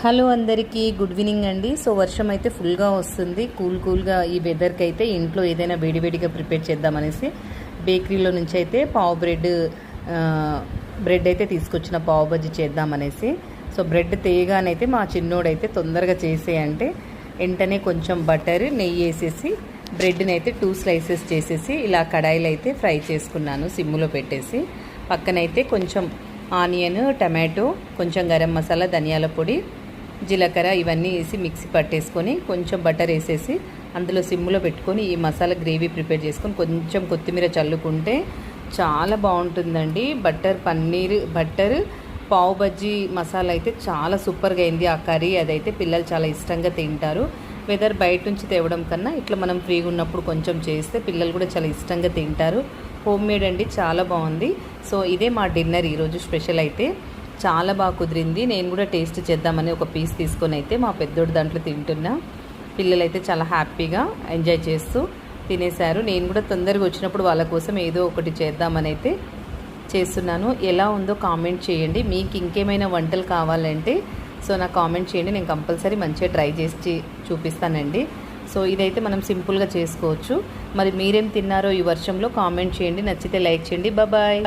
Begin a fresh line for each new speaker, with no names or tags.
Hello అందరికీ good evening అండి. So వర్షం అయితే ఫుల్గా వస్తుంది. కూల్గా ఈ వెదర్కి అయితే ఇంట్లో ఏదైనా వేడివేడిగా ప్రిపేర్ చేద్దామనేసి బేకరీలో నుంచి అయితే పావు బ్రెడ్ అయితే తీసుకొచ్చిన పావు బజ్జీ చేద్దామనేసి. సో బ్రెడ్ తేగానైతే మా చిన్నోడైతే తొందరగా చేసేయంటే వెంటనే కొంచెం బటర్ నెయ్యి వేసేసి బ్రెడ్ని అయితే 2 స్లైసెస్ చేసేసి ఇలా కడాయిలో అయితే ఫ్రై చేసుకున్నాను సిమ్ములో పెట్టేసి. పక్కనైతే కొంచెం ఆనియన్, టమాటో, కొంచెం గరం మసాలా, ధనియాల పొడి, జీలకర్ర ఇవన్నీ వేసి మిక్సీ పట్టేసుకొని కొంచెం బటర్ వేసేసి అందులో సిమ్లో పెట్టుకొని ఈ మసాలా గ్రేవీ ప్రిపేర్ చేసుకొని కొంచెం కొత్తిమీర చల్లుకుంటే చాలా బాగుంటుందండి. బటర్ పావు బజ్జీ మసాలా అయితే చాలా సూపర్గా అయింది. ఆ కర్రీ అదైతే పిల్లలు చాలా ఇష్టంగా తింటారు. వెదర్ బయట నుంచి తేవడం కన్నా ఇట్లా మనం ఫ్రీగా ఉన్నప్పుడు కొంచెం చేస్తే పిల్లలు కూడా చాలా ఇష్టంగా తింటారు. హోమ్ మేడ్ అండి, చాలా బాగుంది. సో ఇదే మా డిన్నర్ ఈరోజు స్పెషల్ అయితే చాలా బాగా కుదిరింది. నేను కూడా టేస్ట్ చేద్దామని ఒక పీస్ తీసుకొని అయితే మా పెద్దోడు దాంట్లో తింటున్నా. పిల్లలైతే చాలా హ్యాపీగా ఎంజాయ్ చేస్తూ తినేశారు. నేను కూడా తొందరగా వచ్చినప్పుడు వాళ్ళ కోసం ఏదో ఒకటి చేద్దామని అయితే చేస్తున్నాను. ఎలా ఉందో కామెంట్ చేయండి. మీకు ఇంకేమైనా వంటలు కావాలంటే సో నాకు కామెంట్ చేయండి. నేను కంపల్సరీ మంచిగా ట్రై చేసి చూపిస్తానండి. సో ఇదైతే మనం సింపుల్గా చేసుకోవచ్చు. మరి మీరేం తిన్నారో ఈ వర్షంలో కామెంట్ చేయండి. నచ్చితే లైక్ చేయండి. బాయ్.